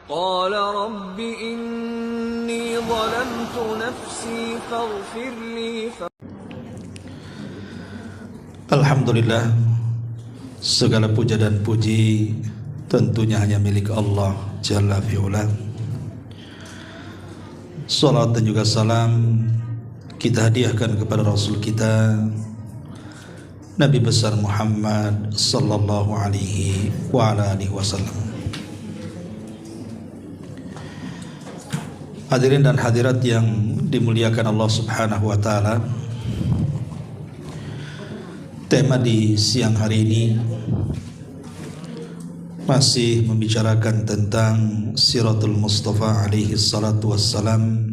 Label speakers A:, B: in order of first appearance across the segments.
A: قال رب إني ظلمت نفسي فاغفر لي.
B: Alhamdulillah, segala puja dan puji tentunya hanya milik Allah Jalla fi'ula. Salat dan juga salam kita hadiahkan kepada Rasul kita Nabi besar Muhammad sallallahu alaihi wa ala alihi wasallam. Hadirin dan hadirat yang dimuliakan Allah Subhanahu wa taala, tema di siang hari ini masih membicarakan tentang Siratul Mustafa alaihi salatu wassalam,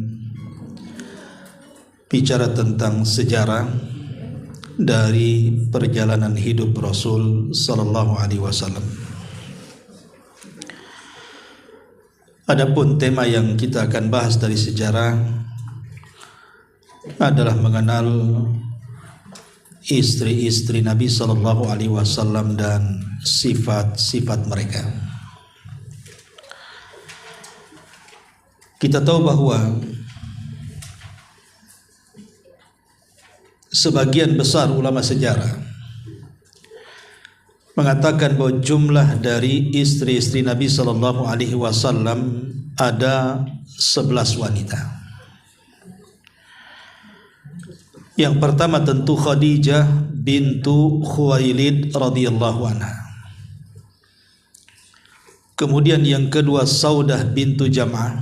B: bicara tentang sejarah dari perjalanan hidup Rasul sallallahu alaihi wasallam. Adapun tema yang kita akan bahas dari sejarah adalah mengenal istri-istri Nabi sallallahu alaihi wasallam dan sifat-sifat mereka. Kita tahu bahwa sebagian besar ulama sejarah mengatakan bahwa jumlah dari istri-istri Nabi sallallahu alaihi wasallam ada 11 wanita. Yang pertama tentu Khadijah bintu Khuwailid radhiyallahu anha. Kemudian yang kedua Saudah bintu Jam'ah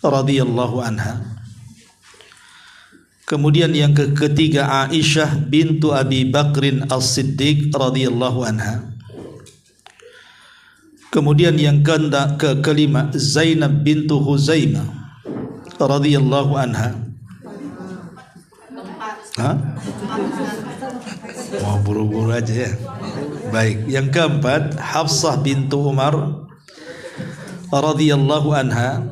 B: radhiyallahu anha. Kemudian yang ketiga Aisyah bintu Abi Bakrin As-Siddiq radhiyallahu anha. Kemudian yang kelima Zainab bintu Huzaimah radhiyallahu anha. Mau buru-buru aja ya. Baik, yang keempat Hafsah bintu Umar radhiyallahu anha.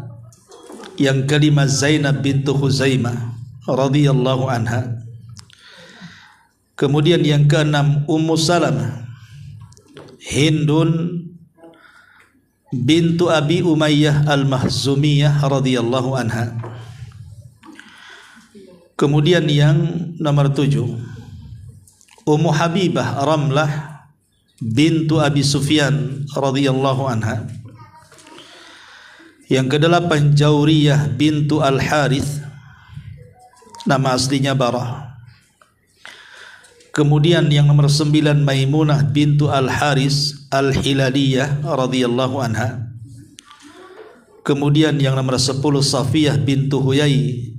B: Yang kelima Zainab bintu Huzaimah radhiyallahu anha. Kemudian yang keenam Ummu Salamah Hindun bintu Abi Umayyah Al-Mahzumiyah radhiyallahu anha. Kemudian yang nomor 7 Ummu Habibah Ramlah bintu Abi Sufyan radhiyallahu anha. Yang kedelapan Jauriyah bintu Al-Harith, nama aslinya Barah. Kemudian yang nomor 9 Maimunah bintu Al-Haris Al-Hilaliyah radhiyallahu anha. Kemudian yang nomor 10 Safiyah bintu Huyai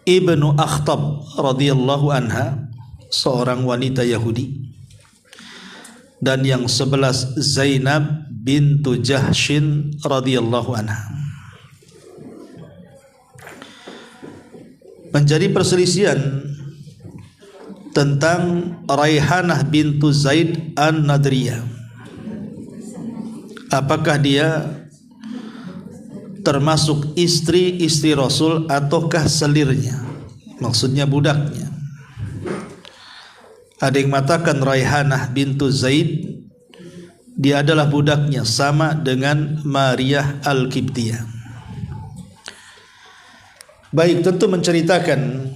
B: ibnu Akhtab radhiyallahu anha, seorang wanita Yahudi. Dan yang 11 Zainab bintu Jahshin radhiyallahu anha. Menjadi perselisihan tentang Raihanah bintu Zaid An-Nadriyah. Apakah dia termasuk istri-istri Rasul ataukah selirnya, maksudnya budaknya? Ada yang mengatakan Raihanah bintu Zaid dia adalah budaknya, sama dengan Maria Al-Qibtiyah. Baik, tentu menceritakan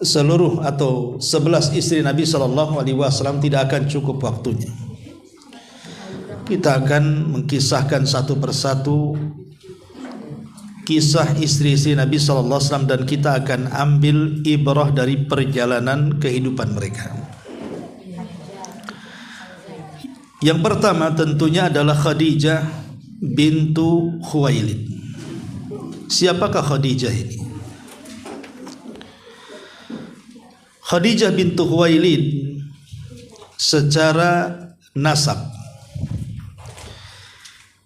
B: seluruh atau 11 istri Nabi sallallahu alaihi wasallam tidak akan cukup waktunya. Kita akan mengkisahkan satu persatu kisah istri-istri Nabi sallallahu alaihi wasallam dan kita akan ambil ibrah dari perjalanan kehidupan mereka. Yang pertama tentunya adalah Khadijah bintu Khuwailid. Siapakah Khadijah ini? Khadijah bintu Khuwailid secara nasab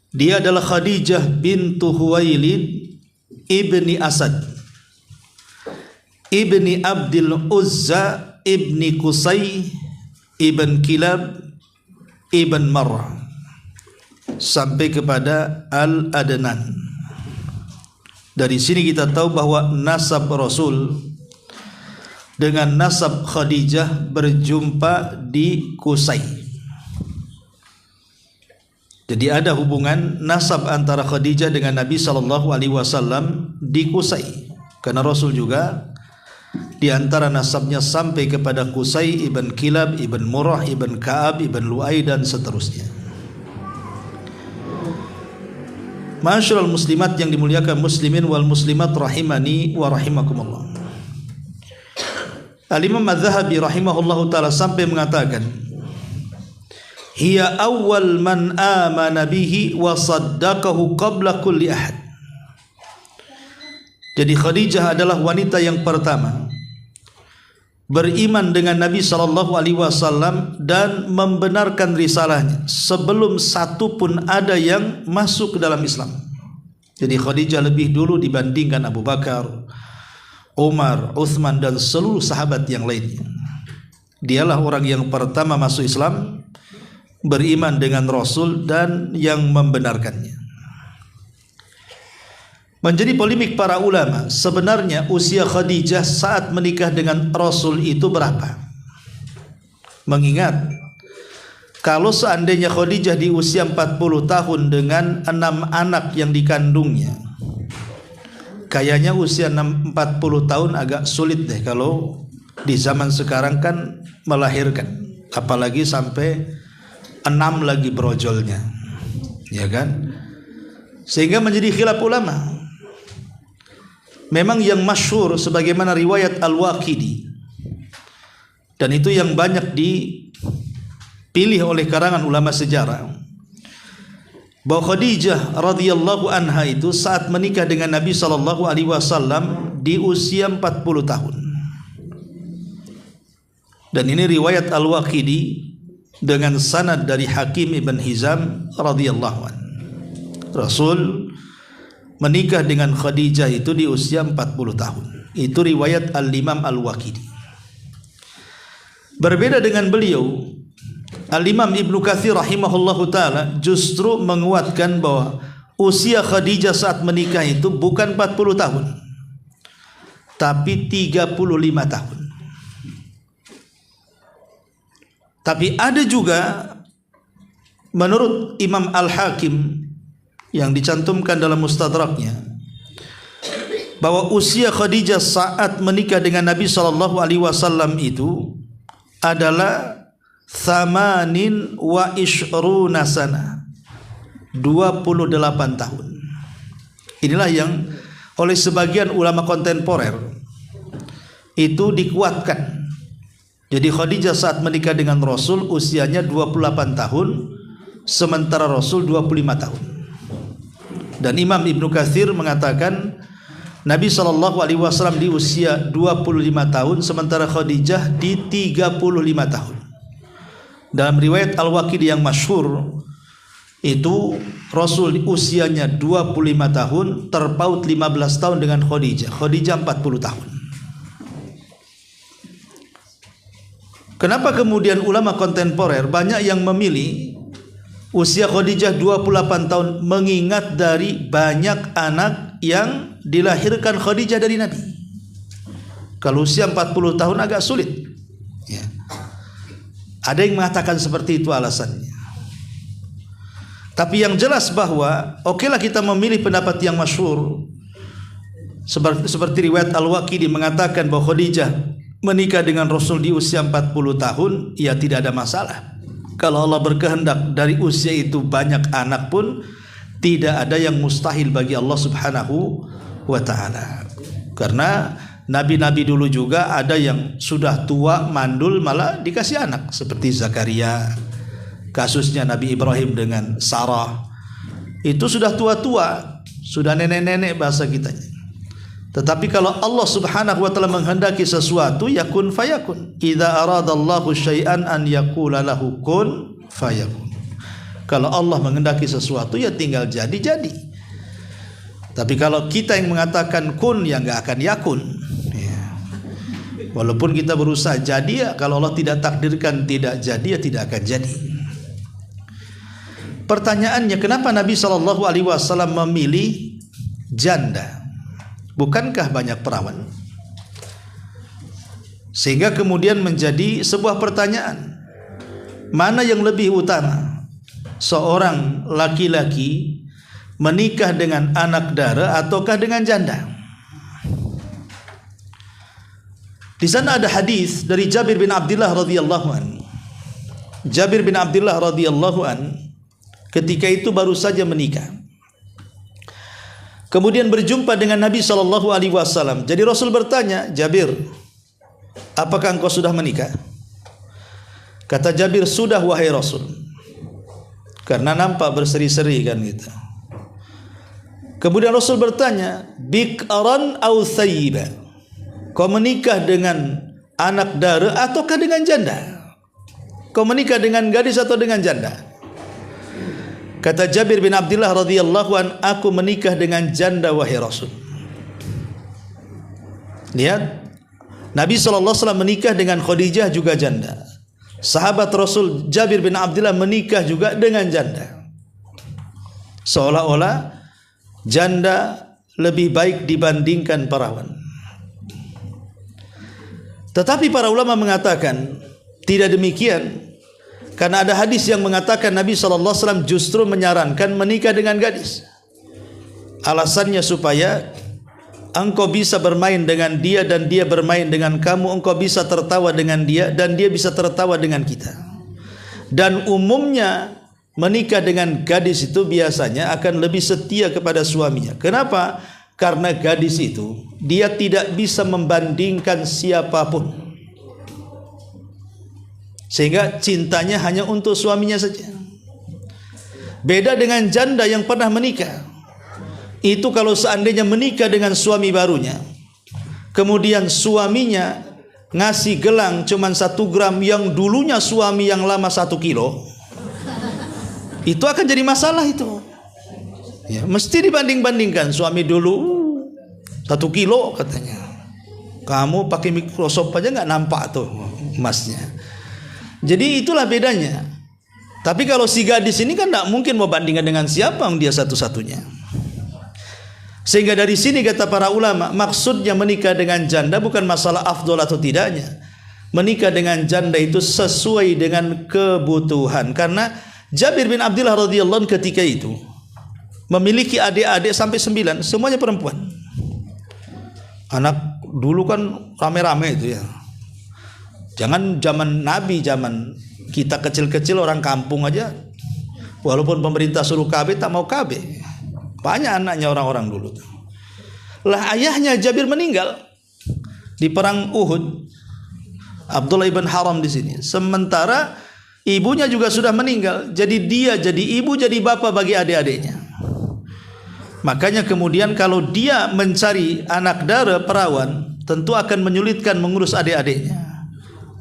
B: dia adalah Khadijah bintu Khuwailid ibni Asad ibni Abdul Uzza ibni Qusay ibn Kilab ibn Marrah sampai kepada Al-Adnan. Dari sini kita tahu bahwa nasab Rasul dengan nasab Khadijah berjumpa di Qusay. Jadi ada hubungan nasab antara Khadijah dengan Nabi SAW di Qusay. Karena Rasul juga di antara nasabnya sampai kepada Qusay ibn Kilab, ibn Murrah, ibn Ka'ab, ibn Lu'ay dan seterusnya. Ma'asyiral muslimat yang dimuliakan muslimin wal muslimat rahimani wa rahimakumullah. Al-Imam Az-Zahabi rahimahullahu ta'ala sampai mengatakan, hiya awwal man amana bihi wa saddaqahu qabla kulli ahad. Jadi Khadijah adalah wanita yang pertama beriman dengan Nabi SAW dan membenarkan risalahnya sebelum satu pun ada yang masuk ke dalam Islam. Jadi Khadijah lebih dulu dibandingkan Abu Bakar, Umar, Uthman dan seluruh sahabat yang lainnya. Dialah orang yang pertama masuk Islam, beriman dengan Rasul dan yang membenarkannya. Menjadi polemik para ulama, sebenarnya usia Khadijah saat menikah dengan Rasul itu berapa? Mengingat kalau seandainya Khadijah di usia 40 tahun dengan 6 anak yang dikandungnya, kayaknya usia 40 tahun agak sulit deh kalau di zaman sekarang kan melahirkan, apalagi sampai 6 lagi brojolnya, ya kan? Sehingga menjadi khilaf ulama. Memang yang masyhur sebagaimana riwayat Al-Waqidi, dan itu yang banyak dipilih oleh karangan ulama sejarah, bahwa Khadijah radhiyallahu anha itu saat menikah dengan Nabi SAW di usia 40 tahun. Dan ini riwayat Al-Waqidi dengan sanad dari Hakim ibn Hizam radhiyallahu anhu. Rasul menikah dengan Khadijah itu di usia 40 tahun. Itu riwayat Al-Imam Al-Waqidi. Berbeda dengan beliau, Al-Imam Ibnu Katsir rahimahullahu ta'ala justru menguatkan bahwa usia Khadijah saat menikah itu bukan 40 tahun, tapi 35 tahun. Tapi ada juga menurut Imam Al-Hakim yang dicantumkan dalam Mustadraknya bahwa usia Khadijah saat menikah dengan Nabi SAW itu adalah 28 sana, 28 tahun. Inilah yang oleh sebagian ulama kontemporer itu dikuatkan. Jadi Khadijah saat menikah dengan Rasul usianya 28 tahun, sementara Rasul 25 tahun. Dan Imam Ibnu Katsir mengatakan Nabi SAW di usia 25 tahun, sementara Khadijah di 35 tahun. Dalam riwayat Al-Waqidi yang masyhur itu Rasul usianya 25 tahun, terpaut 15 tahun dengan Khadijah. Khadijah 40 tahun. Kenapa kemudian ulama kontemporer banyak yang memilih usia Khadijah 28 tahun, mengingat dari banyak anak yang dilahirkan Khadijah dari Nabi? Kalau usia 40 tahun agak sulit ya. Ada yang mengatakan seperti itu alasannya. Tapi yang jelas bahwa okelah kita memilih pendapat yang masyhur seperti riwayat Al-Waqidi mengatakan bahwa Khadijah menikah dengan Rasul di usia 40 tahun, ya tidak ada masalah. Kalau Allah berkehendak dari usia itu banyak anak pun tidak ada yang mustahil bagi Allah Subhanahu wa ta'ala. Karena nabi-nabi dulu juga ada yang sudah tua mandul malah dikasih anak, seperti Zakaria, kasusnya Nabi Ibrahim dengan Sarah. Itu sudah tua-tua, sudah nenek-nenek bahasa kitanya. Tetapi kalau Allah Subhanahu wa ta'ala menghendaki sesuatu, yakun fayakun. Idza aradallahu syai'an an yaqula lahu kun fayakun. Kalau Allah menghendaki sesuatu, ya tinggal jadi. Tapi kalau kita yang mengatakan kun, ya enggak akan yakun ya. Walaupun kita berusaha jadi, ya kalau Allah tidak takdirkan tidak jadi, ya tidak akan jadi. Pertanyaannya, kenapa Nabi SAW memilih janda? Bukankah banyak perawan? Sehingga kemudian menjadi sebuah pertanyaan, mana yang lebih utama? seorang laki-laki menikah dengan anak dara ataukah dengan janda. Di sana ada hadis dari Jabir bin Abdullah radhiyallahu an. Jabir bin Abdullah radhiyallahu an ketika itu baru saja menikah. Kemudian berjumpa dengan Nabi SAW. Jadi Rasul bertanya, Jabir, apakah engkau sudah menikah? Kata Jabir, sudah wahai Rasul. Karena nampak berseri-seri kan gitu. Kemudian Rasul bertanya, bikran aw thayyiba? Kau menikah dengan anak dara ataukah dengan janda? Kau menikah dengan gadis atau dengan janda? Kata Jabir bin Abdullah radhiyallahu an, aku menikah dengan janda wahai Rasul. Lihat, Nabi SAW menikah dengan Khadijah juga janda. Sahabat Rasul Jabir bin Abdullah menikah juga dengan janda. Seolah-olah janda lebih baik dibandingkan perawan. Tetapi para ulama mengatakan tidak demikian. Karena ada hadis yang mengatakan Nabi SAW justru menyarankan menikah dengan gadis. Alasannya supaya engkau bisa bermain dengan dia dan dia bermain dengan kamu. Engkau bisa tertawa dengan dia dan dia bisa tertawa dengan kita. Dan umumnya menikah dengan gadis itu biasanya akan lebih setia kepada suaminya. Kenapa? Karena gadis itu dia tidak bisa membandingkan siapapun. Sehingga cintanya hanya untuk suaminya saja. Beda dengan janda yang pernah menikah. Itu kalau seandainya menikah dengan suami barunya, kemudian suaminya ngasih gelang cuman 1 gram yang dulunya suami yang lama 1 kilo, itu akan jadi masalah itu. Ya, mesti dibanding-bandingkan. Suami dulu 1 kilo katanya. Kamu pakai Microsoft aja nggak nampak tuh emasnya. Jadi itulah bedanya. Tapi kalau si gadis ini kan tidak mungkin mau bandingkan dengan siapa, dia satu-satunya. Sehingga dari sini kata para ulama, maksudnya menikah dengan janda bukan masalah afdol atau tidaknya. Menikah dengan janda itu sesuai dengan kebutuhan. Karena Jabir bin Abdullah radhiyallahu anhu ketika itu memiliki adik-adik sampai 9, semuanya perempuan. Anak dulu kan rame-rame itu ya. Jangan zaman Nabi, zaman kita kecil-kecil orang kampung aja, walaupun pemerintah suruh KB tak mau KB. Banyak anaknya orang-orang dulu. Lah ayahnya Jabir meninggal di perang Uhud. Abdullah ibn Haram di sini. Sementara ibunya juga sudah meninggal. Jadi dia jadi ibu, jadi bapak bagi adik-adiknya. Makanya kemudian kalau dia mencari anak dara perawan, tentu akan menyulitkan mengurus adik-adiknya.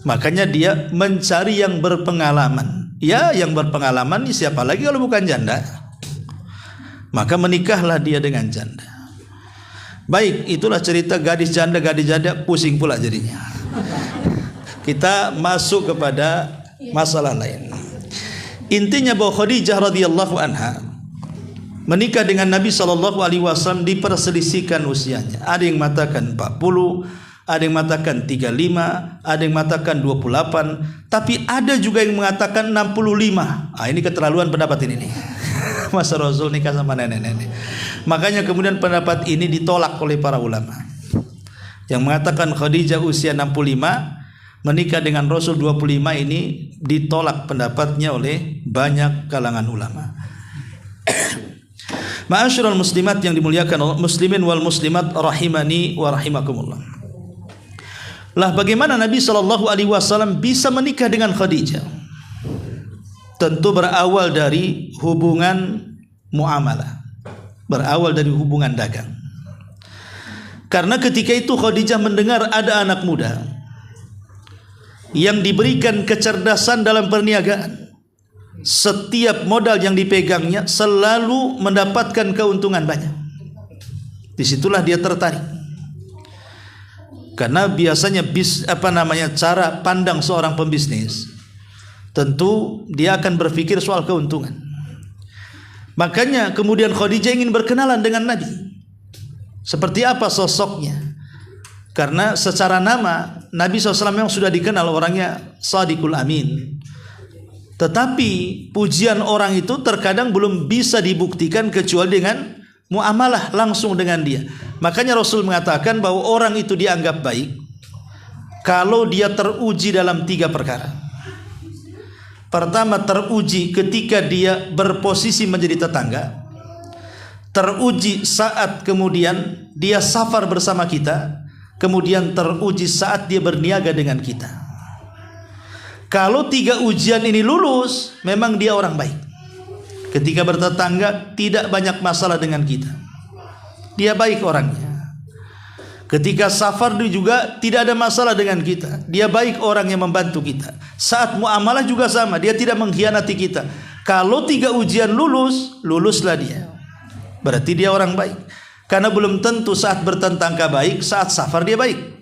B: Makanya dia mencari yang berpengalaman. Ya, yang berpengalaman ini siapa lagi kalau bukan janda? Maka menikahlah dia dengan janda. Baik, itulah cerita gadis janda pusing pula jadinya. Kita masuk kepada masalah lain. Intinya bahwa Khadijah radhiyallahu anha menikah dengan Nabi SAW diperselisihkan usianya. Ada yang mengatakan 40, ada yang mengatakan 35, ada yang mengatakan 28, tapi ada juga yang mengatakan 65. Ini keterlaluan pendapat ini nih. Masa Rasul nikah sama nenek-nenek. Makanya kemudian pendapat ini ditolak oleh para ulama. Yang mengatakan Khadijah usia 65, menikah dengan Rasul 25 ini ditolak pendapatnya oleh banyak kalangan ulama. Ma'asyiral muslimat yang dimuliakan Allah, muslimin wal muslimat rahimani wa rahimakumullah. Lah bagaimana Nabi SAW bisa menikah dengan Khadijah? Tentu berawal dari hubungan muamalah, berawal dari hubungan dagang. Karena ketika itu Khadijah mendengar ada anak muda yang diberikan kecerdasan dalam perniagaan. Setiap modal yang dipegangnya selalu mendapatkan keuntungan banyak. Disitulah dia tertarik. Karena biasanya cara pandang seorang pembisnis, tentu dia akan berpikir soal keuntungan. Makanya kemudian Khadijah ingin berkenalan dengan Nabi. Seperti apa sosoknya? Karena secara nama Nabi SAW yang sudah dikenal orangnya Shadiqul Amin. Tetapi pujian orang itu terkadang belum bisa dibuktikan kecuali dengan muamalah langsung dengan dia. Makanya Rasul mengatakan bahwa orang itu dianggap baik kalau dia teruji dalam 3 perkara. Pertama, teruji ketika dia berposisi menjadi tetangga. Teruji saat kemudian dia safar bersama kita. Kemudian teruji saat dia berniaga dengan kita. Kalau 3 ujian ini lulus, memang dia orang baik. Ketika bertetangga tidak banyak masalah dengan kita, dia baik orangnya. Ketika safar juga tidak ada masalah dengan kita, dia baik orang yang membantu kita. Saat muamalah juga sama, dia tidak mengkhianati kita. Kalau 3 ujian lulus, luluslah dia. Berarti dia orang baik. Karena belum tentu saat bertetangga baik, saat safar dia baik.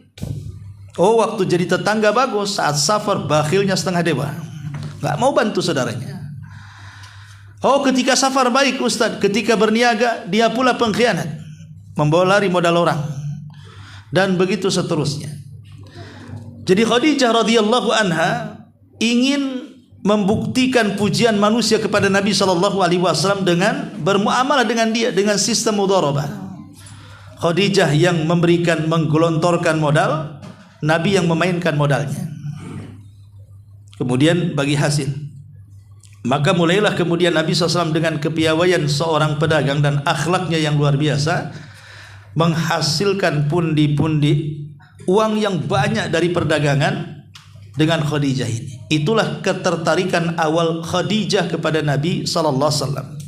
B: Oh, waktu jadi tetangga bagus, saat safar bakhilnya setengah dewa, nggak mau bantu saudaranya. Oh, ketika safar baik Ustaz, ketika berniaga dia pula pengkhianat, membawa lari modal orang, dan begitu seterusnya. Jadi Khadijah radhiyallahu anha ingin membuktikan pujian manusia kepada Nabi SAW dengan bermuamalah dengan dia dengan sistem mudharabah. Khadijah yang memberikan, menggelontorkan modal, Nabi yang memainkan modalnya. Kemudian bagi hasil. Maka mulailah kemudian Nabi SAW dengan kepiawaian seorang pedagang dan akhlaknya yang luar biasa, menghasilkan pundi-pundi uang yang banyak dari perdagangan dengan Khadijah ini. Itulah ketertarikan awal Khadijah kepada Nabi SAW.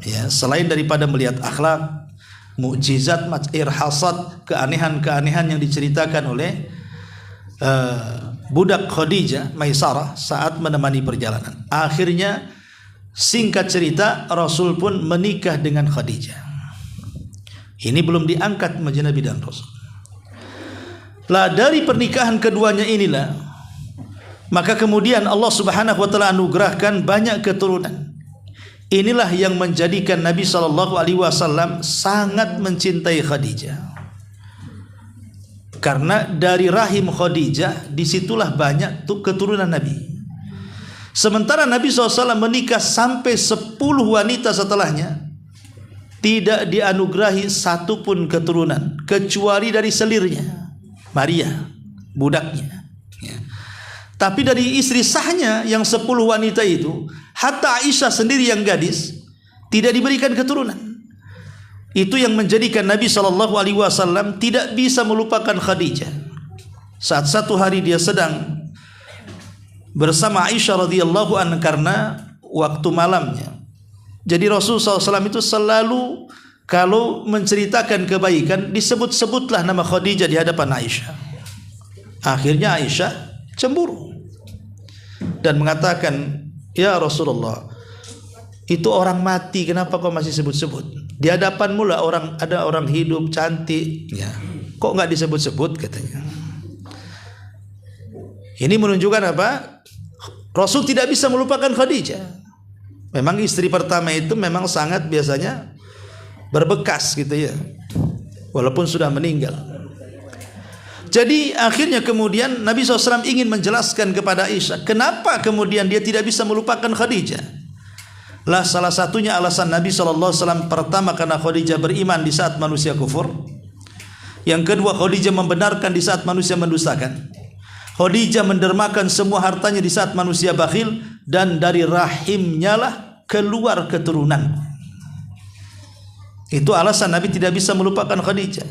B: Ya, selain daripada melihat akhlak, mukjizat, irhasat, keanehan-keanehan yang diceritakan oleh budak Khadijah, Maisarah, saat menemani perjalanan. Akhirnya singkat cerita Rasul pun menikah dengan Khadijah. Ini belum diangkat menjadi Nabi dan Rasul. Lah dari pernikahan keduanya inilah, maka kemudian Allah Subhanahu wa taala anugerahkan banyak keturunan. Inilah yang menjadikan Nabi SAW sangat mencintai Khadijah. Karena dari rahim Khadijah disitulah banyak keturunan Nabi. Sementara Nabi SAW menikah sampai 10 wanita setelahnya, tidak dianugerahi satu pun keturunan kecuali dari selirnya, Maria, budaknya. Ya. Tapi dari istri sahnya yang 10 wanita itu, hatta Aisyah sendiri yang gadis tidak diberikan keturunan. Itu yang menjadikan Nabi SAW tidak bisa melupakan Khadijah. Saat satu hari dia sedang bersama Aisyah radhiyallahu anha karena waktu malamnya. Jadi Rasulullah SAW itu selalu kalau menceritakan kebaikan disebut-sebutlah nama Khadijah di hadapan Aisyah. Akhirnya Aisyah cemburu dan mengatakan, "Ya Rasulullah, itu orang mati, kenapa kau masih sebut-sebut? Di hadapanmu lah ada orang hidup cantik, ya. Kok nggak disebut-sebut?" katanya. Ini menunjukkan apa? Rasul tidak bisa melupakan Khadijah. Memang istri pertama itu memang sangat biasanya berbekas gitu ya, walaupun sudah meninggal. Jadi akhirnya kemudian Nabi SAW ingin menjelaskan kepada Aisyah kenapa kemudian dia tidak bisa melupakan Khadijah. Lah salah satunya alasan Nabi SAW pertama karena Khadijah beriman di saat manusia kufur. Yang kedua, Khadijah membenarkan di saat manusia mendustakan. Khadijah mendermakan semua hartanya di saat manusia bakhil, dan dari rahimnya lah keluar keturunan. Itu alasan Nabi tidak bisa melupakan Khadijah,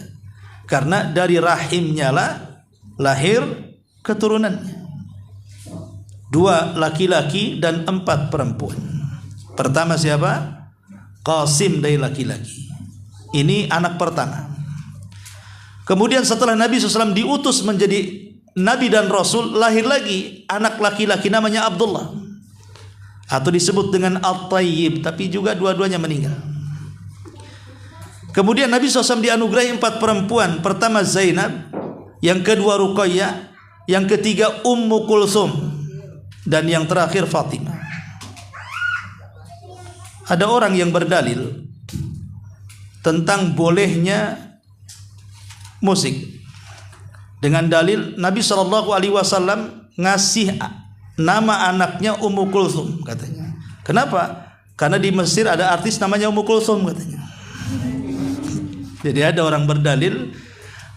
B: karena dari rahimnya lah lahir keturunannya. 2 laki-laki dan 4 perempuan. Pertama siapa? Qasim dari laki-laki. Ini anak pertama. Kemudian setelah Nabi SAW diutus menjadi Nabi dan Rasul, lahir lagi anak laki-laki namanya Abdullah, atau disebut dengan At-Tayyib, tapi juga dua-duanya meninggal. Kemudian Nabi SAW dianugerahi 4 perempuan. Pertama Zainab, yang kedua Ruqayyah, yang ketiga Ummu Kulsum, dan yang terakhir Fatimah. Ada orang yang berdalil tentang bolehnya musik dengan dalil Nabi SAW ngasih nama anaknya Ummu Kulthum katanya. Kenapa? Karena di Mesir ada artis namanya Ummu Kulthum katanya. Jadi ada orang berdalil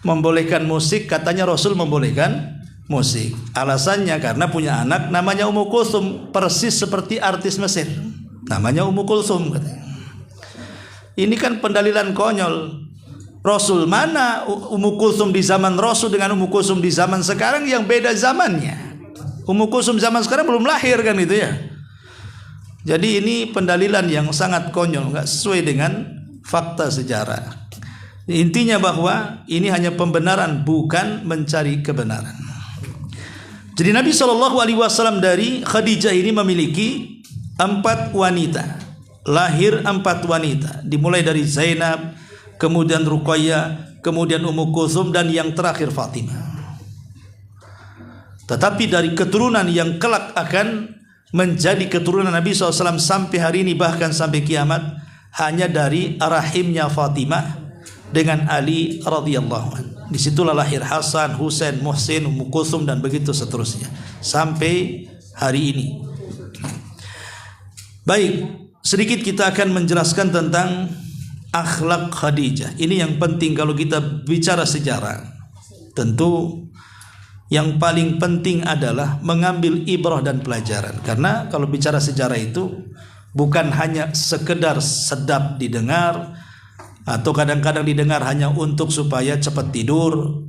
B: membolehkan musik, katanya Rasul membolehkan musik. Alasannya karena punya anak namanya Ummu Kulthum, persis seperti artis Mesir namanya Ummu Kulthum katanya. Ini kan pendalilan konyol. Rasul mana Ummu Kulthum di zaman Rasul dengan Ummu Kulthum di zaman sekarang yang beda zamannya. Ummu Kulthum zaman sekarang belum lahir kan itu ya. Jadi ini pendalilan yang sangat konyol, nggak sesuai dengan fakta sejarah. Intinya bahwa ini hanya pembenaran, bukan mencari kebenaran. Jadi Nabi SAW dari Khadijah ini memiliki 4 wanita, lahir 4 wanita, dimulai dari Zainab, kemudian Ruqayyah, kemudian Ummu Kulthum, dan yang terakhir Fatimah. Tetapi dari keturunan yang kelak akan menjadi keturunan Nabi SAW sampai hari ini, bahkan sampai kiamat, hanya dari rahimnya Fatimah dengan Ali radhiyallahu anhu. Disitulah lahir Hasan, Husain, Muhsin, Ummu Kulthum, dan begitu seterusnya sampai hari ini. Baik, sedikit kita akan menjelaskan tentang akhlak Khadijah. Ini yang penting kalau kita bicara sejarah. Tentu yang paling penting adalah mengambil ibrah dan pelajaran. Karena kalau bicara sejarah itu bukan hanya sekedar sedap didengar, atau kadang-kadang didengar hanya untuk supaya cepat tidur.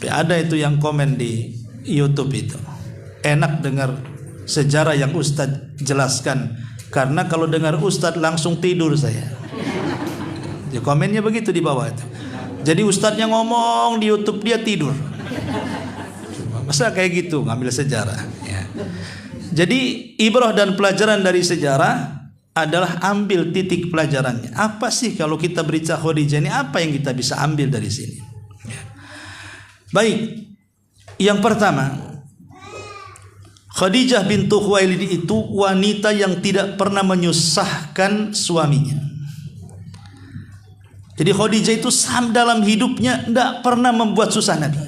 B: Ada itu yang komen di YouTube itu, enak dengar sejarah yang Ustadz jelaskan, karena kalau dengar Ustadz langsung tidur saya. Jadi komennya begitu di bawah itu. Jadi Ustadznya ngomong di YouTube dia tidur. Masa kayak gitu ngambil sejarah ya. Jadi ibrah dan pelajaran dari sejarah adalah ambil titik pelajarannya. Apa sih kalau kita berbicara Khadijah ini, apa yang kita bisa ambil dari sini? Ya. Baik, yang pertama, Khadijah bintu Khuwailid itu wanita yang tidak pernah menyusahkan suaminya. Jadi Khadijah itu dalam hidupnya tidak pernah membuat susah Nabi,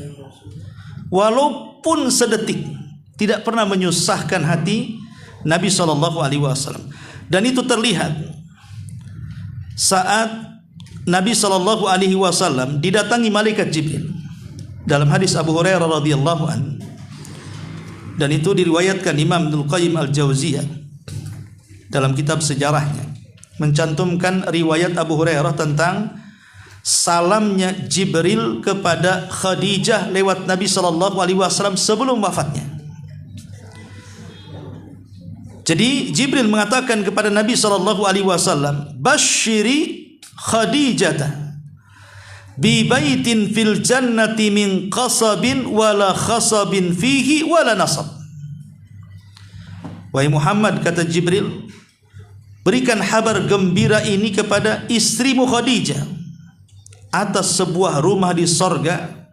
B: walaupun sedetik, tidak pernah menyusahkan hati Nabi SAW. Dan itu terlihat saat Nabi SAW didatangi malaikat Jibril dalam hadis Abu Hurairah radhiyallahu anhu, dan itu diriwayatkan Imam Ibnu Qayyim Al-Jauziyah dalam kitab sejarahnya, mencantumkan riwayat Abu Hurairah tentang salamnya Jibril kepada Khadijah lewat Nabi SAW sebelum wafatnya. Jadi Jibril mengatakan kepada Nabi SAW, "Basyiri Khadijah bi baitin fil jannati min qasabin wala khasabin fihi wala nasab." Wahai Muhammad, kata Jibril, berikan kabar gembira ini kepada istrimu Khadijah atas sebuah rumah di sorga,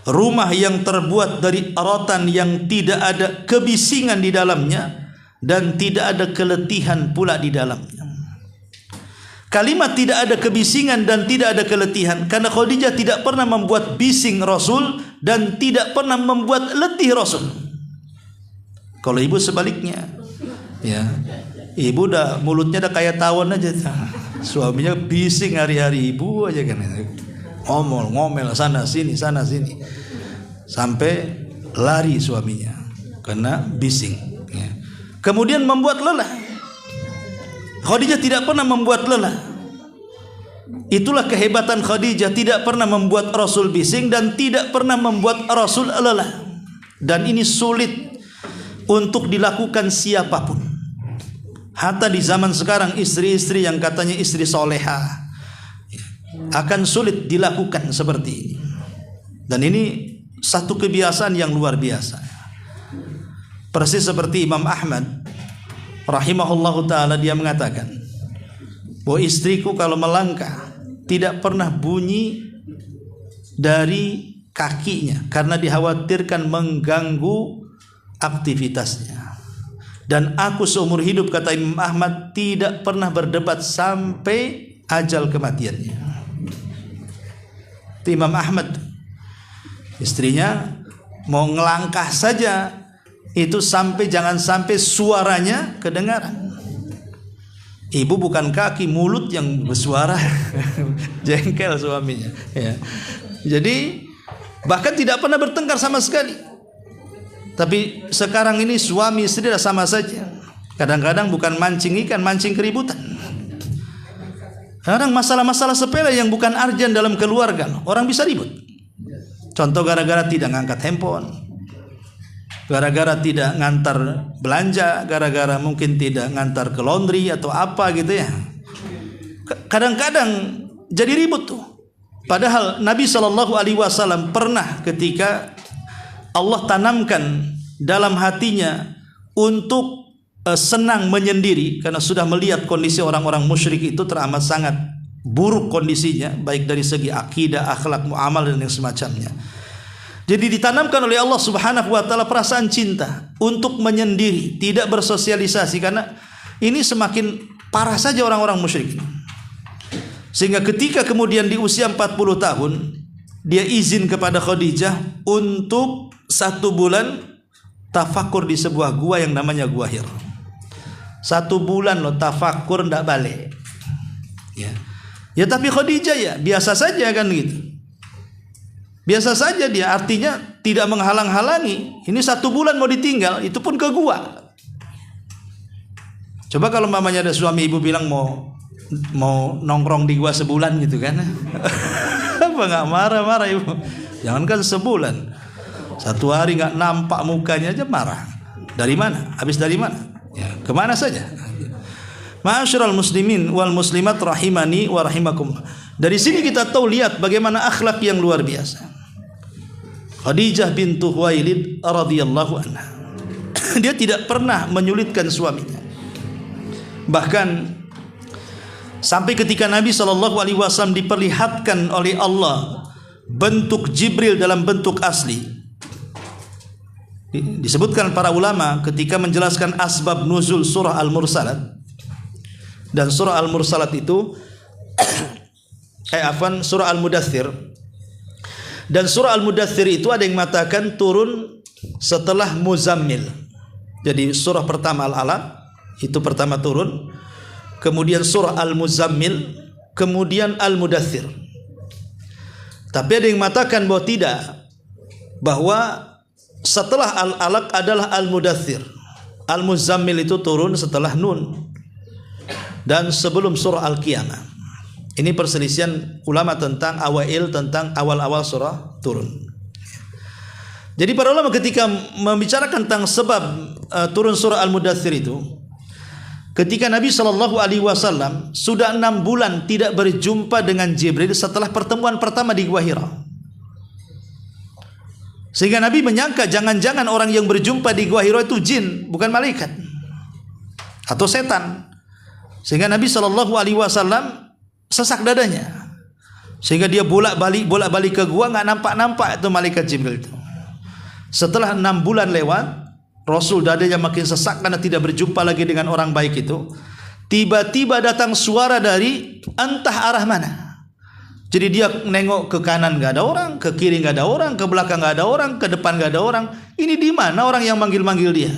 B: rumah yang terbuat dari rotan yang tidak ada kebisingan di dalamnya dan tidak ada keletihan pula di dalamnya. Kalimat tidak ada kebisingan dan tidak ada keletihan karena Khadijah tidak pernah membuat bising Rasul dan tidak pernah membuat letih Rasul. Kalau ibu sebaliknya, ya, ibu dah mulutnya dah kayak tawon aja, suaminya bising hari-hari, ibu aja kan, ngomel sana sini sampai lari suaminya karena bising. Ya. Kemudian membuat lelah. Khadijah tidak pernah membuat lelah. Itulah kehebatan Khadijah, tidak pernah membuat Rasul bising dan tidak pernah membuat Rasul lelah. Dan ini sulit untuk dilakukan siapapun. Hatta di zaman sekarang istri-istri yang katanya istri soleha akan sulit dilakukan seperti ini. Dan ini satu kebiasaan yang luar biasa. Persis seperti Imam Ahmad rahimahullahu ta'ala, dia mengatakan bahwa istriku kalau melangkah tidak pernah bunyi dari kakinya karena dikhawatirkan mengganggu aktivitasnya. Dan aku seumur hidup, kata Imam Ahmad, tidak pernah berdebat sampai ajal kematiannya. Itu Imam Ahmad, istrinya mau ngelangkah saja itu jangan sampai suaranya kedengaran. Ibu bukan kaki, mulut yang bersuara. Jengkel suaminya, ya. Jadi bahkan tidak pernah bertengkar sama sekali. Tapi sekarang ini suami istri dah sama saja. Kadang-kadang bukan mancing ikan, mancing keributan. Kadang masalah-masalah sepele yang bukan urgent dalam keluarga, orang bisa ribut. Contoh gara-gara tidak ngangkat handphone, gara-gara tidak ngantar belanja, gara-gara mungkin tidak ngantar ke laundry atau apa gitu ya. Kadang-kadang jadi ribut tuh. Padahal Nabi SAW pernah ketika Allah tanamkan dalam hatinya untuk senang menyendiri, karena sudah melihat kondisi orang-orang musyrik itu teramat sangat buruk kondisinya, baik dari segi akidah, akhlak, muamalah dan yang semacamnya. Jadi ditanamkan oleh Allah Subhanahu wa taala perasaan cinta untuk menyendiri, tidak bersosialisasi, karena ini semakin parah saja orang-orang musyrik. Sehingga ketika kemudian di usia 40 tahun dia izin kepada Khadijah untuk 1 bulan tafakur di sebuah gua yang namanya Gua Hira. 1 bulan loh tafakur ndak balik. Ya tapi Khadijah ya biasa saja kan gitu. Biasa saja dia, artinya tidak menghalang-halangi. Ini 1 bulan mau ditinggal, itu pun ke gua. Coba kalau mamanya ada suami ibu bilang mau nongkrong di gua sebulan gitu kan. Apa nggak marah-marah ibu? Jangankan sebulan, 1 hari nggak nampak mukanya aja marah. Dari mana? Habis dari mana? Ya, kemana saja? Ma'asyiral muslimin wal muslimat rahimani wa rahimakum. Dari sini kita tahu lihat bagaimana akhlak yang luar biasa. Khadijah bintu Khuwailid radhiyallahu anha. Dia tidak pernah menyulitkan suaminya. Bahkan sampai ketika Nabi SAW diperlihatkan oleh Allah bentuk Jibril dalam bentuk asli. Disebutkan para ulama ketika menjelaskan asbab nuzul surah Al-Mursalat. Dan surah Al-Mursalat itu surah Al-Mudaththir. Dan surah Al-Mudaththir itu ada yang mengatakan turun setelah Muzammil. Jadi surah pertama Al-Alaq itu pertama turun, kemudian surah Al-Muzammil, kemudian Al-Mudaththir. Tapi ada yang mengatakan bahwa tidak, bahwa setelah Al-Alaq adalah Al-Mudaththir. Al-Muzammil itu turun setelah Nun dan sebelum surah Al-Qiyamah. Ini perselisihan ulama tentang awal-awal surah turun. Jadi para ulama ketika membicarakan tentang sebab turun surah Al-Mudaththir itu, ketika Nabi SAW sudah 6 bulan tidak berjumpa dengan Jibril setelah pertemuan pertama di Gua Hira. Sehingga Nabi menyangka jangan-jangan orang yang berjumpa di Gua Hira itu jin, bukan malaikat atau setan. Sehingga Nabi SAW sesak dadanya, sehingga dia bolak-balik ke gua, nggak nampak itu malaikat Jibril itu. Setelah 6 bulan lewat, Rasul dadanya makin sesak karena tidak berjumpa lagi dengan orang baik itu. Tiba-tiba datang suara dari entah arah mana. Jadi dia nengok ke kanan nggak ada orang, ke kiri nggak ada orang, ke belakang nggak ada orang, ke depan nggak ada orang. Ini di mana orang yang manggil-manggil dia?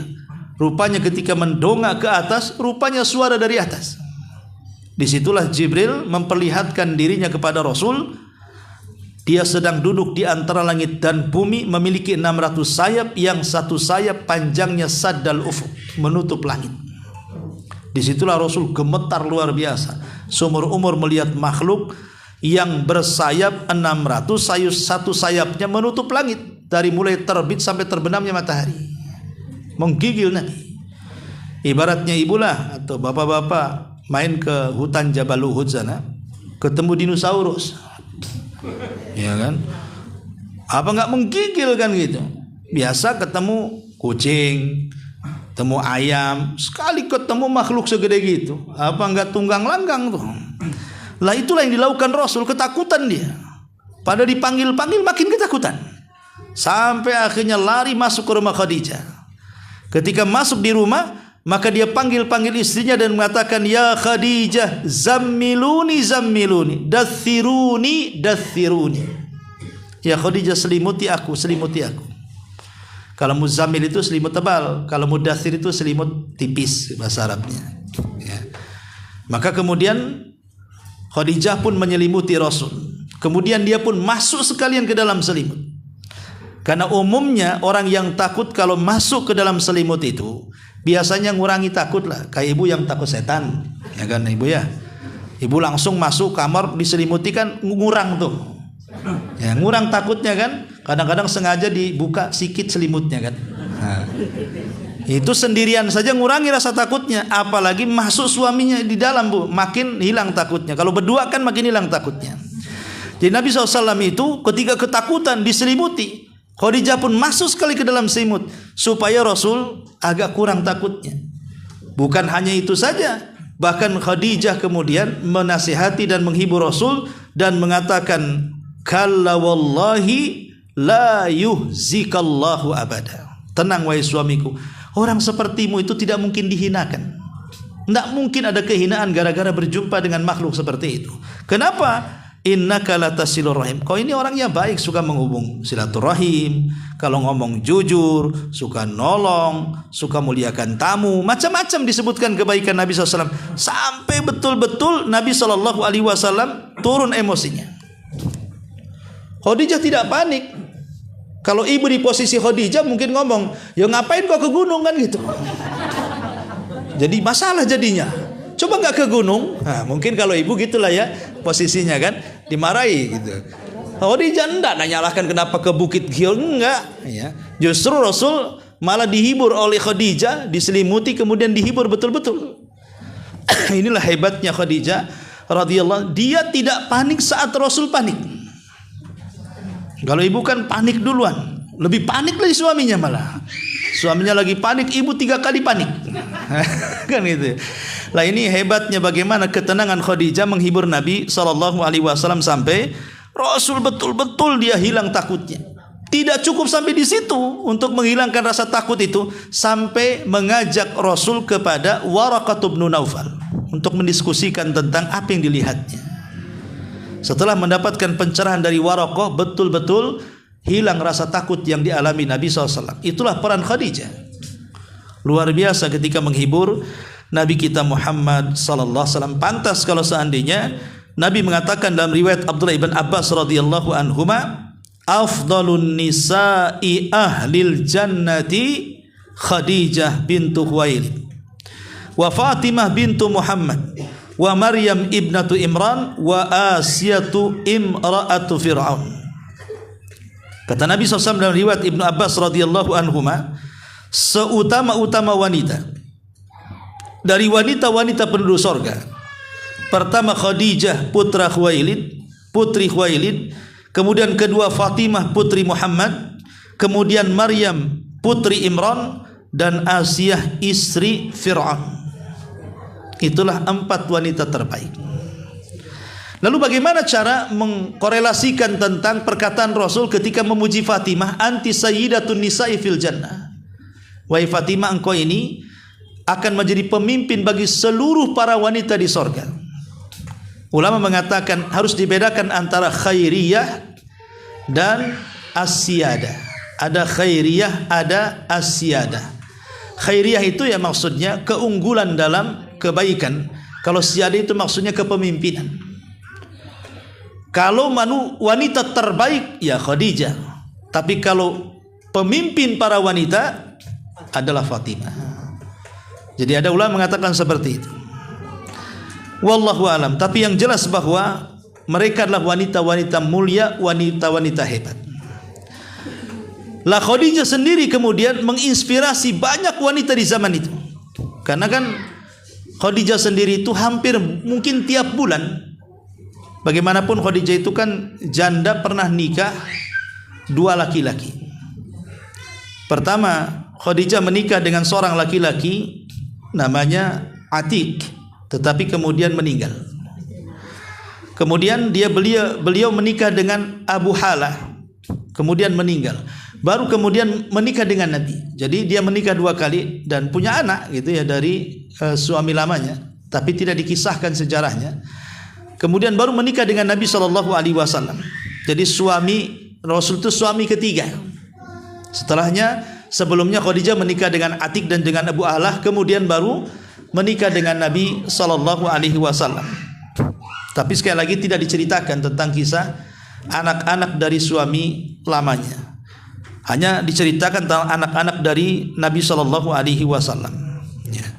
B: Rupanya ketika mendongak ke atas, rupanya suara dari atas. Disitulah Jibril memperlihatkan dirinya kepada Rasul. Dia sedang duduk di antara langit dan bumi, memiliki 600 sayap, yang 1 sayap panjangnya saddal ufuk, menutup langit. Disitulah Rasul gemetar luar biasa. Seumur umur melihat makhluk yang bersayap 600, 1 sayapnya menutup langit dari mulai terbit sampai terbenamnya matahari, menggigil Nabi. Ibaratnya ibulah atau bapak-bapak main ke hutan Jabal Uhud sana, ketemu dinosaurus, ya kan? Apa nggak menggigil kan gitu? Biasa ketemu kucing, ketemu ayam, sekali ketemu makhluk segede gitu, apa nggak tunggang langgang tuh? Lah itulah yang dilakukan Rasul, ketakutan dia. Pada dipanggil-panggil makin ketakutan, sampai akhirnya lari masuk ke rumah Khadijah. Ketika masuk di rumah, maka dia panggil istrinya dan mengatakan, ya Khadijah, zammiluni, dathiruni. Ya Khadijah, selimuti aku. Kalau muzammil itu selimut tebal, kalau mudaththir itu selimut tipis bahasa Arabnya. Ya. Maka kemudian Khadijah pun menyelimuti Rasul. Kemudian dia pun masuk sekalian ke dalam selimut. Karena umumnya orang yang takut kalau masuk ke dalam selimut itu biasanya ngurangi takut lah. Kayak ibu yang takut setan, ya kan ibu ya. Ibu langsung masuk kamar diselimuti kan ngurang tuh. Ya, ngurang takutnya kan. Kadang-kadang sengaja dibuka sikit selimutnya kan. Nah, itu sendirian saja ngurangi rasa takutnya. Apalagi masuk suaminya di dalam bu, makin hilang takutnya. Kalau berdua kan makin hilang takutnya. Jadi Nabi SAW itu ketika ketakutan diselimuti, Khadijah pun masuk sekali ke dalam selimut supaya Rasul agak kurang takutnya. Bukan hanya itu saja, bahkan Khadijah kemudian menasihati dan menghibur Rasul dan mengatakan, "Kalla wallahi la yuhzikallahu abada." Tenang wahai suamiku, orang sepertimu itu tidak mungkin dihinakan. Tidak mungkin ada kehinaan gara-gara berjumpa dengan makhluk seperti itu. Kenapa? Innaka latasilur rahim. Kau ini orangnya baik, suka menghubung silaturahim, kalau ngomong jujur, suka nolong, suka muliakan tamu, macam-macam disebutkan kebaikan Nabi SAW. Sampai betul-betul Nabi SAW turun emosinya. Khadijah tidak panik. Kalau ibu di posisi Khadijah mungkin ngomong, ya ngapain kau ke gunung kan gitu. Jadi masalah jadinya. Coba nggak ke gunung, nah, mungkin kalau ibu gitulah ya posisinya kan, dimarahi gitu. Khadijah enggak nyalahkan kenapa ke Bukit Gil, enggak ya. Justru Rasul malah dihibur oleh Khadijah, diselimuti kemudian dihibur betul-betul. Inilah hebatnya Khadijah radhiyallahu, dia tidak panik saat Rasul panik. Kalau ibu kan panik duluan, lebih panik lagi suaminya malah. Suaminya lagi panik, ibu 3 kali panik. Kan gitu. Lah ini hebatnya bagaimana ketenangan Khadijah menghibur Nabi SAW sampai Rasul betul-betul dia hilang takutnya. Tidak cukup sampai di situ untuk menghilangkan rasa takut itu, sampai mengajak Rasul kepada Waraqah bin Naufal untuk mendiskusikan tentang apa yang dilihatnya. Setelah mendapatkan pencerahan dari Waraqah, betul-betul hilang rasa takut yang dialami Nabi SAW. Itulah peran Khadijah. Luar biasa ketika menghibur Nabi kita Muhammad sallallahu alaihi wasallam. Pantas kalau seandainya Nabi mengatakan dalam riwayat Abdullah ibn Abbas radhiyallahu anhuma, afdalun nisa'i ahlil jannati Khadijah bintu Khuwailid wa Fatimah bintu Muhammad wa Maryam ibnatu Imran wa Asiyatu imra'atu Fir'aun. Kata Nabi SAW dalam riwayat Ibnu Abbas radhiyallahu anhuma, seutama-utama wanita dari wanita-wanita penduduk sorga, pertama Khadijah putra Khuwailid, putri Khuwailid, kemudian kedua Fatimah putri Muhammad, kemudian Maryam putri Imran, dan Asiyah istri Fir'aun. Itulah 4 wanita terbaik. Lalu bagaimana cara mengkorelasikan tentang perkataan Rasul ketika memuji Fatimah, anti sayyidatun nisa'i fil jannah. Wahai Fatimah, engkau ini akan menjadi pemimpin bagi seluruh para wanita di sorga. Ulama mengatakan harus dibedakan antara khairiyah dan asyiyadah. Ada khairiyah, ada asyiyadah. Khairiyah itu ya maksudnya keunggulan dalam kebaikan. Kalau syiyadah itu maksudnya kepemimpinan. Kalau wanita terbaik ya Khadijah, tapi kalau pemimpin para wanita adalah Fatimah. Jadi ada ulama mengatakan seperti itu. Wallahu alam. Tapi yang jelas bahwa mereka adalah wanita-wanita mulia, wanita-wanita hebat. Lah Khadijah sendiri kemudian menginspirasi banyak wanita di zaman itu. Karena kan Khadijah sendiri itu hampir mungkin tiap bulan, bagaimanapun Khadijah itu kan janda, pernah nikah 2 laki-laki. Pertama, Khadijah menikah dengan seorang laki-laki namanya Atik, tetapi kemudian meninggal. Kemudian beliau menikah dengan Abu Halah, kemudian meninggal. Baru kemudian menikah dengan Nabi. Jadi dia menikah 2 kali dan punya anak gitu ya dari suami lamanya, tapi tidak dikisahkan sejarahnya. Kemudian baru menikah dengan Nabi SAW. Jadi suami Rasul itu suami ketiga. Setelahnya Sebelumnya Khadijah menikah dengan Atik dan dengan Abu Ahlah, kemudian baru menikah dengan Nabi sallallahu alaihi wasallam. Tapi sekali lagi tidak diceritakan tentang kisah anak-anak dari suami lamanya. Hanya diceritakan tentang anak-anak dari Nabi sallallahu alaihi wasallam. Ya.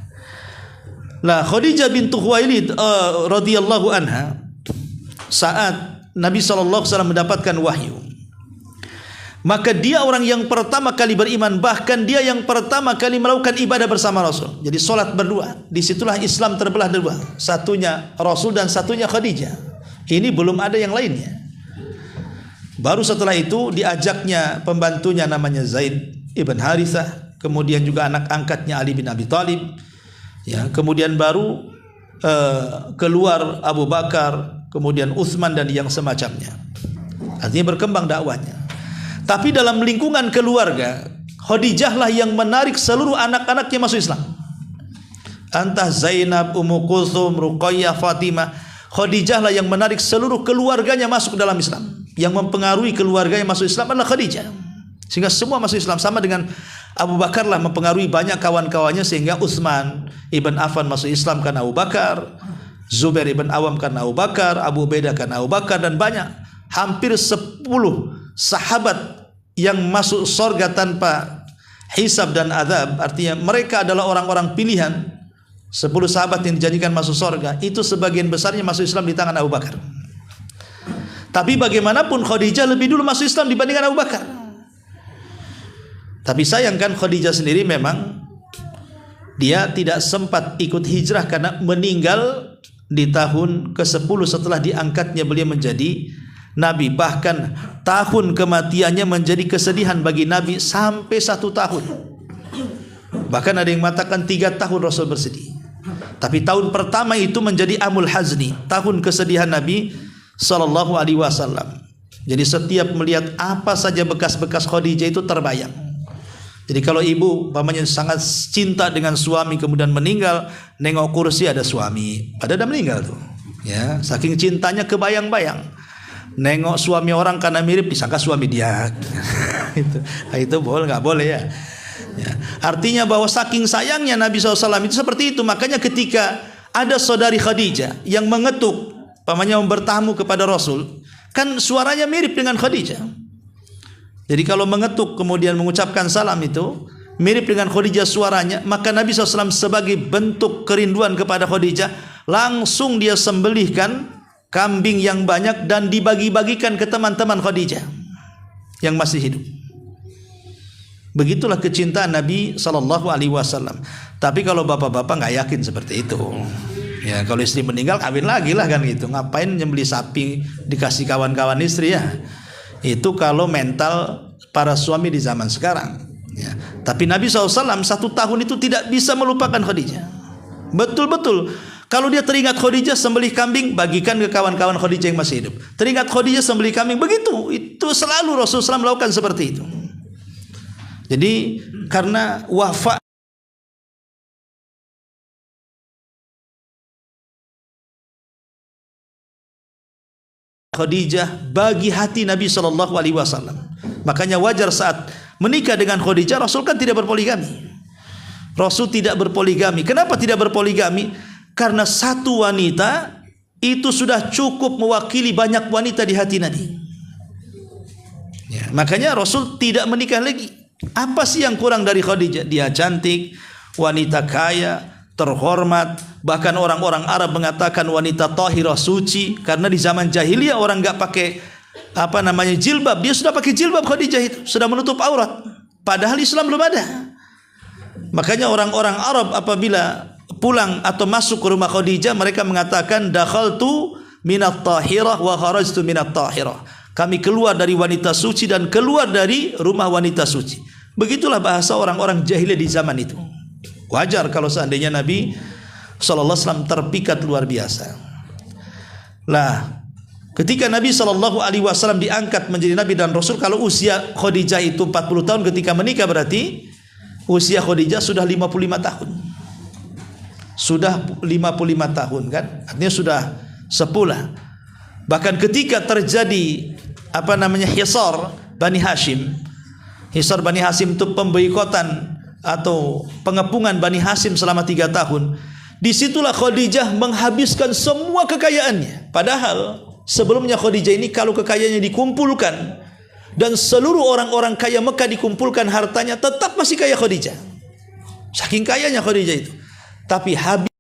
B: Lah Khadijah bintu Khuwailid radhiyallahu anha, saat Nabi sallallahu alaihi wasallam mendapatkan wahyu, maka dia orang yang pertama kali beriman, bahkan dia yang pertama kali melakukan ibadah bersama Rasul. Jadi solat berdua. Disitulah Islam terbelah dua. Satunya Rasul dan satunya Khadijah. Ini belum ada yang lainnya. Baru setelah itu diajaknya pembantunya namanya Zaid ibn Harithah, kemudian juga anak angkatnya Ali bin Abi Thalib. Ya, kemudian baru keluar Abu Bakar, kemudian Utsman dan yang semacamnya. Artinya berkembang dakwanya. Tapi dalam lingkungan keluarga, Khadijah lah yang menarik seluruh anak-anaknya masuk Islam. Entah Zainab, Ummu Kulthum, Ruqayyah, Fatimah, Khadijah lah yang menarik seluruh keluarganya masuk dalam Islam. Yang mempengaruhi keluarganya masuk Islam adalah Khadijah. Sehingga semua masuk Islam, sama dengan Abu Bakar lah mempengaruhi banyak kawan-kawannya, sehingga Utsman ibn Affan masuk Islam karena Abu Bakar, Zubair ibn Awam karena Abu Bakar, Abu Ubaidah karena Abu Bakar, dan banyak, hampir 10 sahabat yang masuk surga tanpa hisab dan azab. Artinya mereka adalah orang-orang pilihan. 10 sahabat yang dijadikan masuk surga itu sebagian besarnya masuk Islam di tangan Abu Bakar. Tapi bagaimanapun Khadijah lebih dulu masuk Islam dibandingkan Abu Bakar. Tapi sayangkan Khadijah sendiri memang dia tidak sempat ikut hijrah karena meninggal di tahun ke-10 setelah diangkatnya beliau menjadi Nabi. Bahkan tahun kematiannya menjadi kesedihan bagi Nabi sampai 1 tahun. Bahkan ada yang mengatakan 3 tahun Rasul bersedih. Tapi tahun pertama itu menjadi Amul Hazni, tahun kesedihan Nabi sallallahu alaihi wasallam. Jadi setiap melihat apa saja bekas-bekas Khadijah itu terbayang. Jadi kalau ibu umpamanya sangat cinta dengan suami kemudian meninggal, nengok kursi ada suami, padahal udah meninggal tuh. Ya, saking cintanya kebayang-bayang. Nengok suami orang karena mirip disangka suami dia. itu boleh nggak boleh ya? Ya. Artinya bahwa saking sayangnya Nabi SAW itu seperti itu. Makanya ketika ada saudari Khadijah yang mengetuk, pamannya bertamu kepada Rasul, kan suaranya mirip dengan Khadijah. Jadi kalau mengetuk kemudian mengucapkan salam itu mirip dengan Khadijah suaranya, maka Nabi SAW sebagai bentuk kerinduan kepada Khadijah langsung dia sembelihkan kambing yang banyak dan dibagi-bagikan ke teman-teman Khadijah yang masih hidup. Begitulah kecintaan Nabi sallallahu alaihi wasallam. Tapi kalau bapak-bapak nggak yakin seperti itu. Ya, kalau istri meninggal kawin lagi lah kan gitu. Ngapain nyembeli sapi dikasih kawan-kawan istri ya? Itu kalau mental para suami di zaman sekarang. Ya. Tapi Nabi SAW 1 tahun itu tidak bisa melupakan Khadijah. Betul-betul. Kalau dia teringat Khadijah sembelih kambing, bagikan ke kawan-kawan Khadijah yang masih hidup. Teringat Khadijah sembelih kambing, begitu. Itu selalu Rasulullah SAW melakukan seperti itu. Jadi karena wafat Khadijah bagi hati Nabi SAW. Makanya wajar saat menikah dengan Khadijah, Rasul kan tidak berpoligami. Rasul tidak berpoligami. Kenapa tidak berpoligami? Karena satu wanita itu sudah cukup mewakili banyak wanita di hati Nabi. Ya, makanya Rasul tidak menikah lagi. Apa sih yang kurang dari Khadijah? Dia cantik, wanita kaya, terhormat. Bahkan orang-orang Arab mengatakan wanita tahirah, suci. Karena di zaman jahiliyah orang nggak pakai jilbab. Dia sudah pakai jilbab Khadijah itu, sudah menutup aurat. Padahal Islam belum ada. Makanya orang-orang Arab apabila pulang atau masuk ke rumah Khadijah, mereka mengatakan dakhaltu minat tahirah wa kharajtu minat tahirah. Kami keluar dari wanita suci dan keluar dari rumah wanita suci. Begitulah bahasa orang-orang jahiliyah di zaman itu. Wajar kalau seandainya Nabi SAW terpikat luar biasa. Lah, ketika Nabi SAW diangkat menjadi Nabi dan Rasul, kalau usia Khadijah itu 40 tahun ketika menikah, berarti usia Khadijah sudah 55 tahun. Sudah 55 tahun kan? Artinya sudah sepulah. Bahkan ketika terjadi hisar Bani Hashim, Hisar Bani Hasyim itu pemboikotan atau pengepungan Bani Hasyim selama 3 tahun. Disitulah Khadijah menghabiskan semua kekayaannya. Padahal sebelumnya Khadijah ini kalau kekayaannya dikumpulkan dan seluruh orang-orang kaya Mekah dikumpulkan hartanya, tetap masih kaya Khadijah. Saking kayanya Khadijah itu. Tapi habis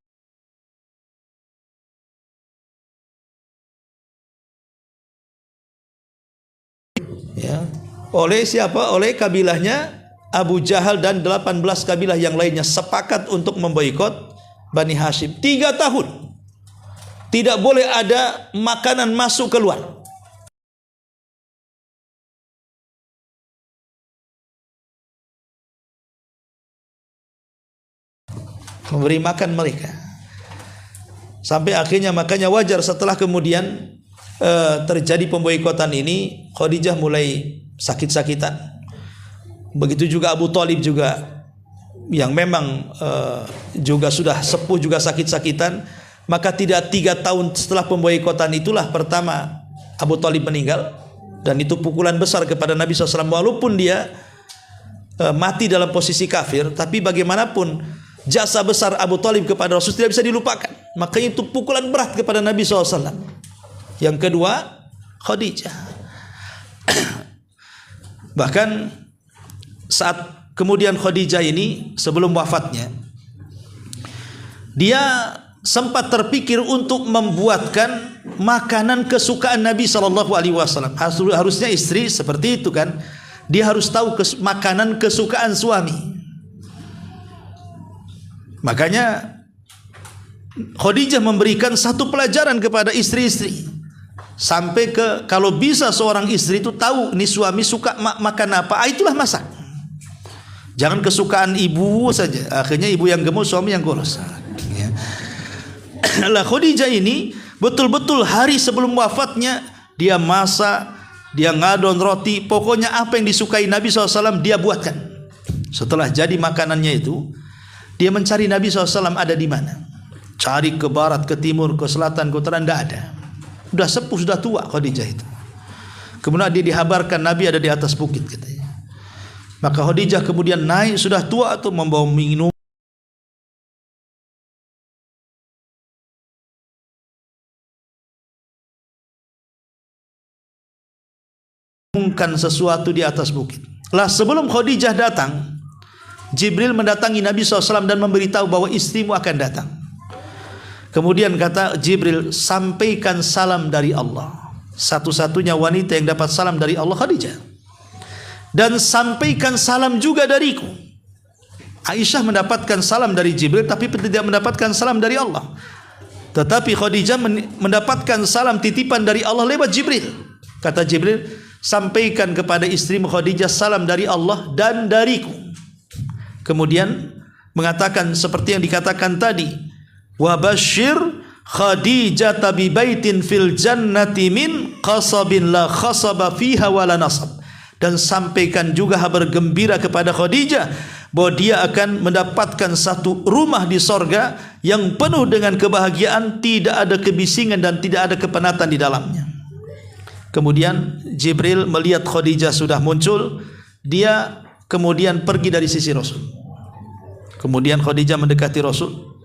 B: ya, oleh siapa? Oleh kabilahnya Abu Jahal dan 18 kabilah yang lainnya sepakat untuk memboikot Bani Hasyim. 3 tahun tidak boleh ada makanan masuk keluar. Memberi makan mereka. Sampai akhirnya, makanya wajar setelah kemudian terjadi pemboikotan ini, Khadijah mulai sakit-sakitan. Begitu juga Abu Thalib juga, yang memang juga sudah sepuh, juga sakit-sakitan. Maka tidak 3 tahun setelah pemboikotan itulah pertama Abu Thalib meninggal. Dan itu pukulan besar kepada Nabi SAW. Walaupun dia mati dalam posisi kafir, tapi bagaimanapun jasa besar Abu Thalib kepada Rasul tidak bisa dilupakan. Makanya itu pukulan berat kepada Nabi SAW. Yang kedua, Khadijah. Bahkan saat kemudian Khadijah ini sebelum wafatnya, dia sempat terpikir untuk membuatkan makanan kesukaan Nabi SAW. Harusnya istri seperti itu kan, dia harus tahu makanan kesukaan suami. Makanya Khadijah memberikan satu pelajaran kepada istri-istri, sampai ke kalau bisa seorang istri itu tahu ini suami suka makan apa, itulah masak. Jangan kesukaan ibu saja, akhirnya ibu yang gemuk, suami yang kurus. Ya. Lah Khadijah ini betul-betul hari sebelum wafatnya dia masak, dia ngadon roti, pokoknya apa yang disukai Nabi SAW dia buatkan. Setelah jadi makanannya itu, dia mencari Nabi SAW ada di mana. Cari ke barat, ke timur, ke selatan, ke utara, tidak ada. Sudah sepuh, sudah tua Khadijah itu. Kemudian dia dihabarkan Nabi ada di atas bukit katanya. Maka Khadijah kemudian naik, sudah tua atau membawa minum, mengumumkan sesuatu di atas bukit. Lah sebelum Khadijah datang, Jibril mendatangi Nabi SAW dan memberitahu bahwa istrimu akan datang. Kemudian kata Jibril, sampaikan salam dari Allah. Satu-satunya wanita yang dapat salam dari Allah Khadijah. Dan sampaikan salam juga dariku. Aisyah mendapatkan salam dari Jibril tapi tidak mendapatkan salam dari Allah. Tetapi Khadijah mendapatkan salam titipan dari Allah lewat Jibril. Kata Jibril, sampaikan kepada istrimu Khadijah salam dari Allah dan dariku. Kemudian mengatakan seperti yang dikatakan tadi, wa basyir Khadijah bi baitin fil jannati min qasabin la khasaba fiha wala nasab. Dan sampaikan juga kabar gembira kepada Khadijah bahwa dia akan mendapatkan satu rumah di sorga yang penuh dengan kebahagiaan, tidak ada kebisingan dan tidak ada kepenatan di dalamnya. Kemudian Jibril melihat Khadijah sudah muncul, dia kemudian pergi dari sisi Rasul. Kemudian Khadijah mendekati Rasul.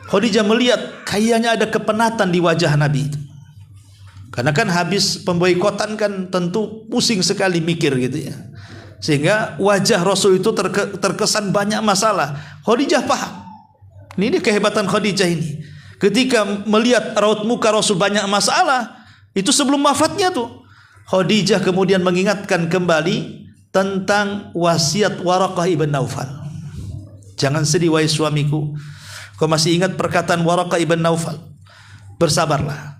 B: Khadijah melihat kayaknya ada kepenatan di wajah Nabi itu. Karena kan habis pemboikotan kan tentu pusing sekali mikir gitu ya. Sehingga wajah Rasul itu terkesan banyak masalah. Khadijah paham. Ini kehebatan Khadijah ini. Ketika melihat raut muka Rasul banyak masalah, itu sebelum wafatnya tuh. Khadijah kemudian mengingatkan kembali tentang wasiat Waraqah ibn Naufal. Jangan sedih wahai suamiku, kau masih ingat perkataan Waraqah ibn Naufal? Bersabarlah.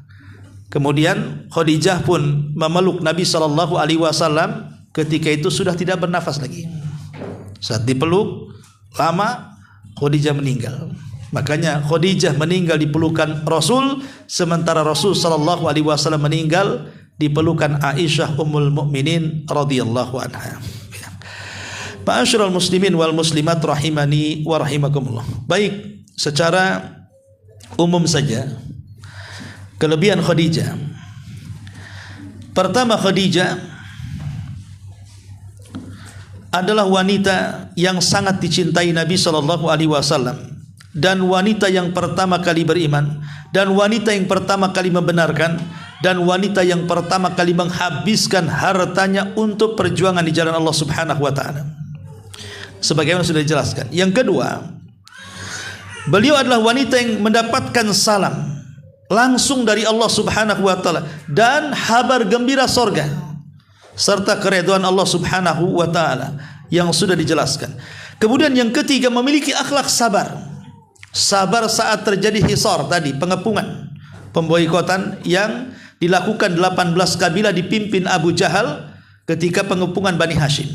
B: Kemudian Khadijah pun memeluk Nabi SAW. Ketika itu sudah tidak bernafas lagi. Saat dipeluk lama, Khadijah meninggal. Makanya Khadijah meninggal di pelukan Rasul, sementara Rasul SAW meninggal di pelukan Aisyah Ummul Mukminin radhiyallahu anha. Ma'asyiral muslimin wal muslimat rahimani wa rahimakumullah. Baik, secara umum saja kelebihan Khadijah. Pertama, Khadijah adalah wanita yang sangat dicintai Nabi sallallahu alaihi wasallam dan wanita yang pertama kali beriman dan wanita yang pertama kali membenarkan dan wanita yang pertama kali menghabiskan hartanya untuk perjuangan di jalan Allah Subhanahu wa taala. Sebagaimana sudah dijelaskan. Yang kedua, beliau adalah wanita yang mendapatkan salam langsung dari Allah Subhanahu wa taala dan kabar gembira sorga serta keridhaan Allah Subhanahu wa taala yang sudah dijelaskan. Kemudian yang ketiga, memiliki akhlak sabar. Sabar saat terjadi hisar tadi, pengepungan, pemboikotan yang dilakukan 18 kabilah dipimpin Abu Jahal ketika pengepungan Bani Hashim.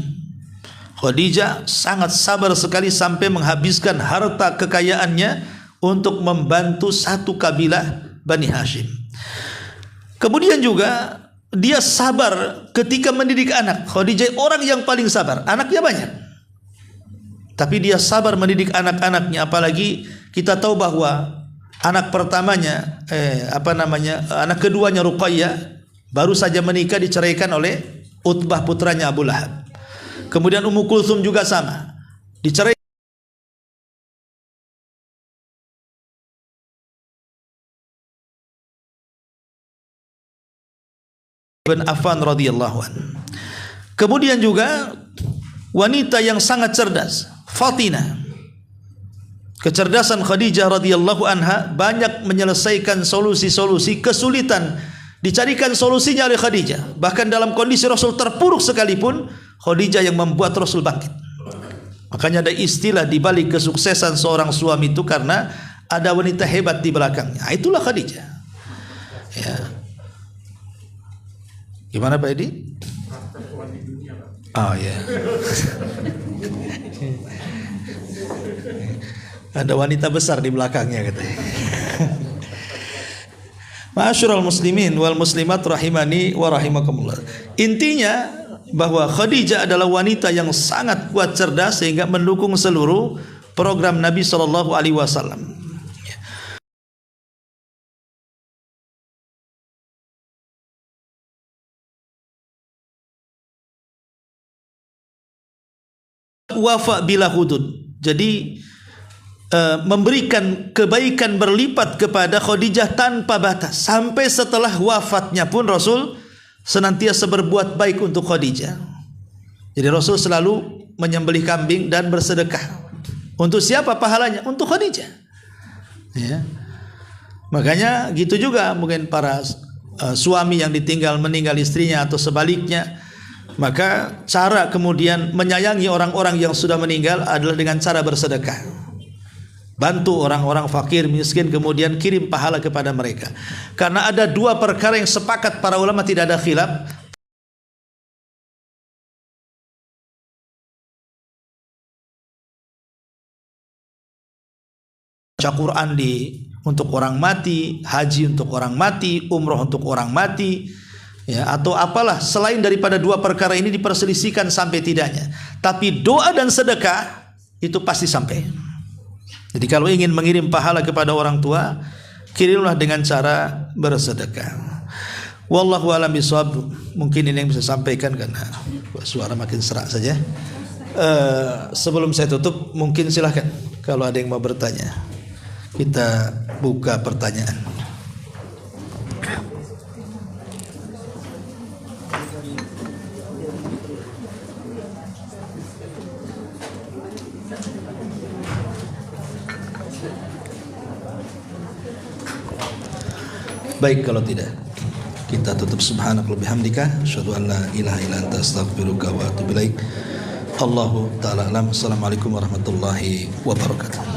B: Khadijah sangat sabar sekali sampai menghabiskan harta kekayaannya untuk membantu satu kabilah Bani Hashim. Kemudian juga dia sabar ketika mendidik anak. Khadijah orang yang paling sabar. Anaknya banyak, tapi dia sabar mendidik anak-anaknya. Apalagi kita tahu bahwa anak pertamanya, anak keduanya Ruqayyah baru saja menikah, diceraikan oleh Utbah putranya Abu Lahab. Kemudian Ummu Kulthum juga sama, dicerai bin Affan radhiyallahu anhu. Kemudian juga wanita yang sangat cerdas, Fatinah. Kecerdasan Khadijah radhiyallahu anha banyak menyelesaikan solusi-solusi kesulitan, dicarikan solusinya oleh Khadijah. Bahkan dalam kondisi Rasul terpuruk sekalipun, Khadijah yang membuat Rasul bangkit. Makanya ada istilah di balik kesuksesan seorang suami itu karena ada wanita hebat di belakangnya. Nah, itulah Khadijah. Ya. Gimana Pak Edi? Oh ya. Ada wanita besar di belakangnya katanya. Ma'asyiral muslimin wal muslimat rahimani wa rahimakumullah. Intinya bahwa Khadijah adalah wanita yang sangat kuat cerdas sehingga mendukung seluruh program Nabi sallallahu alaihi wasallam. Wafa bila hudud. Jadi memberikan kebaikan berlipat kepada Khadijah tanpa batas. Sampai setelah wafatnya pun Rasul senantiasa berbuat baik untuk Khadijah. Jadi Rasul selalu menyembelih kambing dan bersedekah. Untuk siapa pahalanya? Untuk Khadijah. Ya. Makanya gitu juga mungkin para suami yang meninggal istrinya atau sebaliknya. Maka cara kemudian menyayangi orang-orang yang sudah meninggal adalah dengan cara bersedekah. Bantu orang-orang fakir, miskin, kemudian kirim pahala kepada mereka. Karena ada dua perkara yang sepakat para ulama, tidak ada khilaf. Baca Quran untuk orang mati, haji untuk orang mati, umroh untuk orang mati, ya, atau apalah selain daripada dua perkara ini diperselisihkan sampai tidaknya. Tapi doa dan sedekah itu pasti sampai. Jadi kalau ingin mengirim pahala kepada orang tua, kirimlah dengan cara bersedekah. Wallahu a'lam bishawab. Mungkin ini yang bisa sampaikan karena suara makin serak saja. Sebelum saya tutup, mungkin silahkan kalau ada yang mau bertanya. Kita buka pertanyaan. Baik, kalau tidak kita tutup. Subhanakallahumma bihamdika asyhadu an la ilaha illa anta astaghfiruka wa atubu ilaik. Allahu ta'ala alam. Assalamualaikum warahmatullahi wabarakatuh.